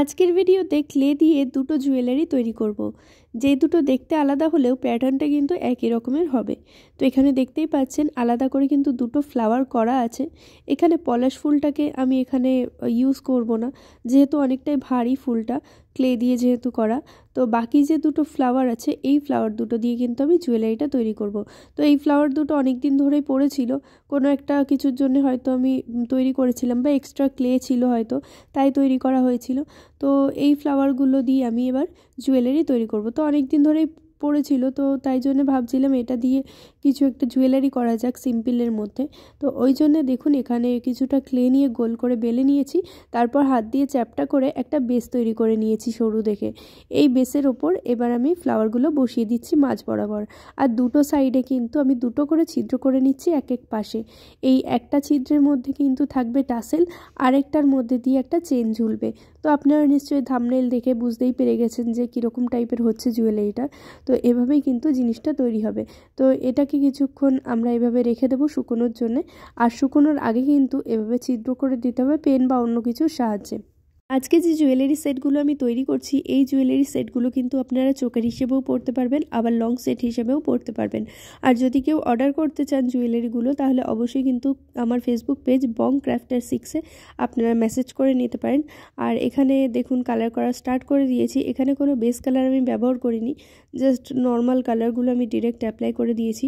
আজকের ভিডিওতে ক্লে দিয়ে দুটো জুয়েলারি তৈরি করব। যে দুটো দেখতে আলাদা হলেও প্যাটার্নটা কিন্তু একই রকমের হবে। তো এখানে দেখতেই পাচ্ছেন আলাদা করে কিন্তু দুটো ফ্লাওয়ার করা আছে। এখানে পলাশ ফুলটাকে আমি এখানে ইউজ করব না, যেহেতু অনেকটাই ভারী ফুলটা, ক্লে দিয়ে যেহেতু করা। তো বাকি যে দুটো ফ্লাওয়ার আছে এই ফ্লাওয়ার দুটো দিয়ে কিন্তু আমি জুয়েলারিটা তৈরি করব। তো এই ফ্লাওয়ার দুটো অনেক দিন ধরেই পড়েছিল, কোনো একটা কিছুর জন্য হয়তো আমি তৈরি করেছিলাম বা এক্সট্রা ক্লে ছিল হয়তো, তাই তৈরি করা হয়েছিল। তো এই ফ্লাওয়ারগুলো দিয়ে আমি এবার জুয়েলারি তৈরি করব। তো অনেক দিন ধরেই পড়েছিল, তো তাই জন্য ভাবছিলাম এটা দিয়ে কিছু একটা জুয়েলারি করা যাক সিম্পলের মধ্যে। তো ওই জন্য দেখুন এখানে কিছুটা ক্লে নিয়ে গোল করে বেলে নিয়েছি, তারপর হাত দিয়ে চ্যাপটা করে একটা বেস তৈরি করে নিয়েছি সরু দেখে। এই বেসের ওপর এবার আমি ফ্লাওয়ারগুলো বসিয়ে দিচ্ছি মাঝ বরাবর। আর দুটো সাইডে কিন্তু আমি দুটো করে ছিদ্র করে নিচ্ছি এক এক পাশে। এই একটা ছিদ্রের মধ্যে কিন্তু থাকবে টাসেল, আরেকটার মধ্যে দিয়ে একটা চেন ঝুলবে। তো আপনারা নিশ্চয়ই থাম্বনেল দেখে বুঝতেই পেরে গেছেন যে কীরকম টাইপের হচ্ছে জুয়েলারিটা। তো এভাবেই কিন্তু জিনিসটা তৈরি হবে। তো এটাকে কিছুক্ষণ আমরা এভাবে রেখে দেবো শুকোনোর জন্যে। আর শুকোনোর আগে কিন্তু এভাবে ছিদ্র করে দিতে হবে পেন বা অন্য কিছুর সাহায্যে। আজকে যে জুয়েলারি সেটগুলো আমি তৈরি করছি এই জুয়েলারি সেটগুলো কিন্তু আপনারা চোকার হিসেবেও পরতে পারবেন, আবার লং সেট হিসেবেও পরতে পারবেন। আর যদি কেউ অর্ডার করতে চান জুয়েলারিগুলো, তাহলে অবশ্যই কিন্তু আমার ফেসবুক পেজ বং ক্রাফটার 6-এ আপনারা মেসেজ করে নিতে পারেন। আর এখানে দেখুন কালার করা স্টার্ট করে দিয়েছি। এখানে কোনো বেস কালার আমি ব্যবহার করিনি, জাস্ট নর্মাল কালারগুলো আমি ডিরেক্ট অ্যাপ্লাই করে দিয়েছি।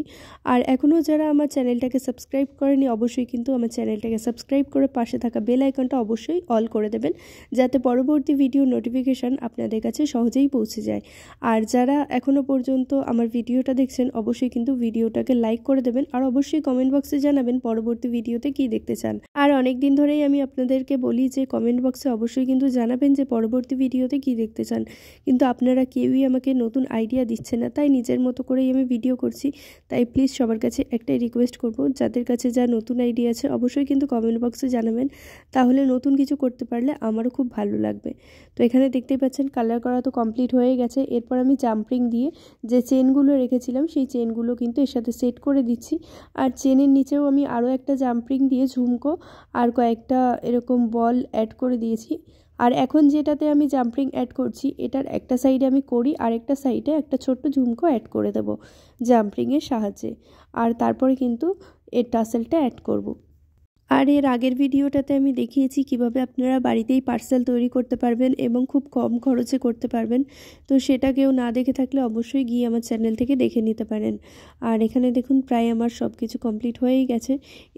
আর এখনও যারা আমার চ্যানেলটাকে সাবস্ক্রাইব করেনি অবশ্যই কিন্তু আমার চ্যানেলটাকে সাবস্ক্রাইব করে পাশে থাকা বেল আইকনটা অবশ্যই অল করে দেবেন, যাতে পরবর্তী ভিডিও নোটিফিকেশান আপনাদের কাছে সহজেই পৌঁছে যায়। আর যারা এখনও পর্যন্ত আমার ভিডিওটা দেখছেন অবশ্যই কিন্তু ভিডিওটাকে লাইক করে দেবেন, আর অবশ্যই কমেন্ট বক্সে জানাবেন পরবর্তী ভিডিওতে কি দেখতে চান। আর অনেক দিন ধরেই আমি আপনাদেরকে বলি যে কমেন্ট বক্সে অবশ্যই কিন্তু জানাবেন যে পরবর্তী ভিডিওতে কি দেখতে চান, কিন্তু আপনারা কেউই আমাকে নতুন আইডিয়া দিচ্ছে না, তাই নিজের মতো করেই আমি ভিডিও করছি। তাই প্লিজ সবার কাছে একটাই রিকোয়েস্ট করব, যাদের কাছে যা নতুন আইডিয়া আছে অবশ্যই কিন্তু কমেন্ট বক্সে জানাবেন, তাহলে নতুন কিছু করতে পারলে আমারও খুব ভালো লাগবে। তো এখানে দেখতেই পাচ্ছেন কালার করা তো কমপ্লিট হয়ে গেছে। এরপর আমি জাম্পিং দিয়ে যে চেনগুলো রেখেছিলাম সেই চেনগুলো কিন্তু এর সাথে সেট করে দিচ্ছি। আর চেনের নিচেও আমি আরও একটা জাম্পিং দিয়ে ঝুমকো আর কয়েকটা এরকম বল অ্যাড করে দিয়েছি। আর এখন যেটাতে আমি জাম্পিং অ্যাড করছি এটার একটা সাইডে আমি করি, আর একটা সাইডে একটা ছোট্ট ঝুমকো অ্যাড করে দেব জাম্পিংয়ের সাহায্যে। আর তারপরে কিন্তু এর টাসেলটা অ্যাড করব। আর এর আগের ভিডিওটাতে আমি দেখিয়েছি কিভাবে আপনারা বাড়িতেই পার্সেল তৈরি করতে পারবেন এবং খুব কম খরচে করতে পারবেন। তো সেটা কেউ না দেখে থাকলে অবশ্যই গিয়ে আমার চ্যানেল থেকে দেখে নিতে পারেন। আর এখানে দেখুন প্রায় আমার সব কিছু কমপ্লিট হয়েই গেছে।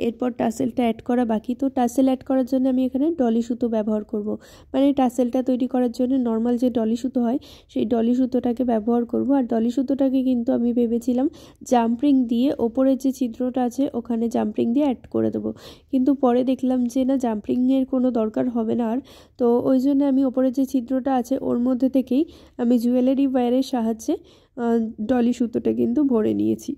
এরপর টাসেলটা অ্যাড করা বাকি। তো টাসেল অ্যাড করার জন্য আমি এখানে ডলি সুতো ব্যবহার করব। মানে টাসেলটা তৈরি করার জন্য নর্মাল যে ডলি সুতো হয় সেই ডলি সুতোটাকে ব্যবহার করব। আর ডলি সুতোটাকে কিন্তু আমি ভেবেছিলাম জাম্পিং দিয়ে ওপরের যে ছিদ্রটা আছে ওখানে জাম্পিং দিয়ে অ্যাড করে দেবো, কিন্তু পরে দেখলাম যে না, জাম্পিংয়ের কোনো দরকার হবে না আর। তো ওই জন্য আমি ওপরে যে ছিদ্রটা আছে ওর মধ্যে থেকেই আমি জুয়েলারি ওয়্যারের সাহায্যে ডলি সুতোটা কিন্তু ভরে নিয়েছি।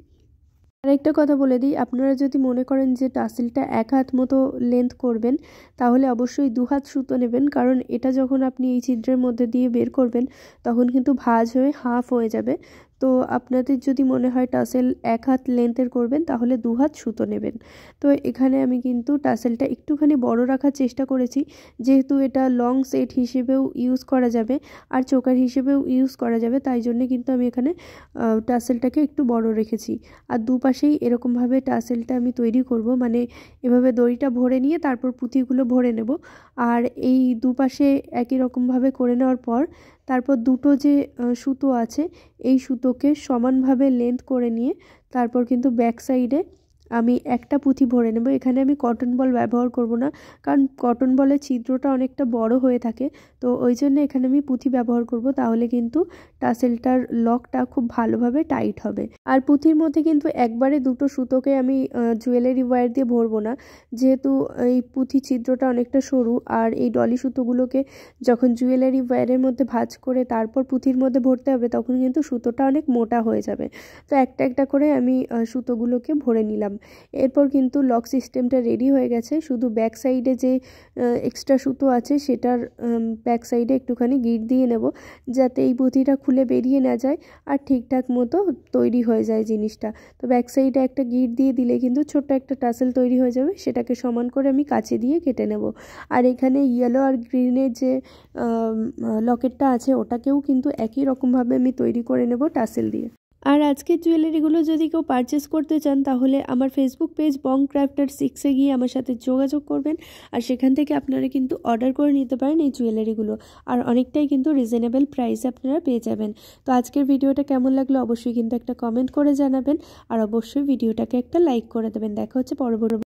আরেকটা কথা বলে দিই, আপনারা যদি মনে করেন যে টাসেলটা এক হাত মতো লেন্থ করবেন তাহলে অবশ্যই 2 হাত সুতো নেবেন, কারণ এটা যখন আপনি এই ছিদ্রের মধ্যে দিয়ে বের করবেন তখন কিন্তু ভাঁজ হয়ে হাফ হয়ে যাবে। তো আপনাদের যদি মনে হয় টাসেল 1 হাত লেন্থের করবেন তাহলে 2 হাত সুতো নেবেন। তো এখানে আমি কিন্তু টাসেলটা একটুখানি বড় রাখার চেষ্টা করেছি, যেহেতু এটা লং সেট হিসেবেও ইউজ করা যাবে আর চোকার হিসেবেও ইউজ করা যাবে, তাই জন্য কিন্তু আমি এখানে টাসেলটাকে একটু বড় রেখেছি। আর দুপাশেই এরকমভাবে টাসেলটা আমি তৈরি করব, মানে এভাবে দড়িটা ভরে নিয়ে তারপর পুঁথিগুলো ভরে নেব। আর এই দুপাশে একই রকমভাবে করে নেওয়ার পর তারপর দুটো যে সুতো আছে এই সুতোকে সমানভাবে লেন্থ করে নিয়ে তারপর কিন্তু ব্যাক সাইডে আমি একটা পুঁথি ভরে নেব। এখানে আমি কটন বল ব্যবহার করব না, কারণ কটন বলের ছিদ্রটা অনেকটা বড় হয়ে থাকে। তো ওই জন্য এখানে আমি পুঁথি ব্যবহার করব, তাহলে কিন্তু টাসেলটার লকটা খুব ভালোভাবে টাইট হবে। আর পুঁথির মধ্যে কিন্তু একবারে দুটো সুতোকে আমি জুয়েলারি ওয়্যার দিয়ে ভরবো না, যেহেতু এই পুঁথি ছিদ্রটা অনেকটা সরু। আর এই ডলি সুতোগুলোকে যখন জুয়েলারি ওয়্যারের মধ্যে ভাঁজ করে তারপর পুঁথির মধ্যে ভরতে হবে তখন কিন্তু সুতোটা অনেক মোটা হয়ে যাবে। তো একটা একটা করে আমি সুতোগুলোকে ভরে নিলাম। এরপর কিন্তু লক সিস্টেমটা রেডি হয়ে গেছে। শুধু ব্যাক সাইডে যে এক্সট্রা সুতো আছে সেটার ব্যাক সাইডে একটুখানি গিট দিয়ে নেব, যাতে এই পুঁথিটা খুলে বেরিয়ে না যায় আর ঠিকঠাক মতো তৈরি হয়ে যায় জিনিসটা। তো ব্যাক সাইডে একটা গিট দিয়ে দিলে কিন্তু ছোট্ট একটা টাসেল তৈরি হয়ে যাবে, সেটাকে সমান করে আমি কাঁচি দিয়ে কেটে নেব। আর এখানে ইয়েলো আর গ্রিনের যে লকেটটা আছে ওটাকেও কিন্তু একই রকমভাবে আমি তৈরি করে নেব টাসেল দিয়ে। আর আজকের জুয়েলারিগুলো যদি কেউ পারচেস করতে চান তাহলে আমার ফেসবুক পেজ বং ক্রাফটার 6-এ গিয়ে আমার সাথে যোগাযোগ করবেন, আর সেখান থেকে আপনারা কিন্তু অর্ডার করে নিতে পারেন এই জুয়েলারিগুলো, আর অনেকটাই কিন্তু রিজনেবল প্রাইসে আপনারা পেয়ে যাবেন। তো আজকের ভিডিওটা কেমন লাগলো অবশ্যই কিন্তু একটা কমেন্ট করে জানাবেন, আর অবশ্যই ভিডিওটাকে একটা লাইক করে দেবেন। দেখা হচ্ছে পরবর্তী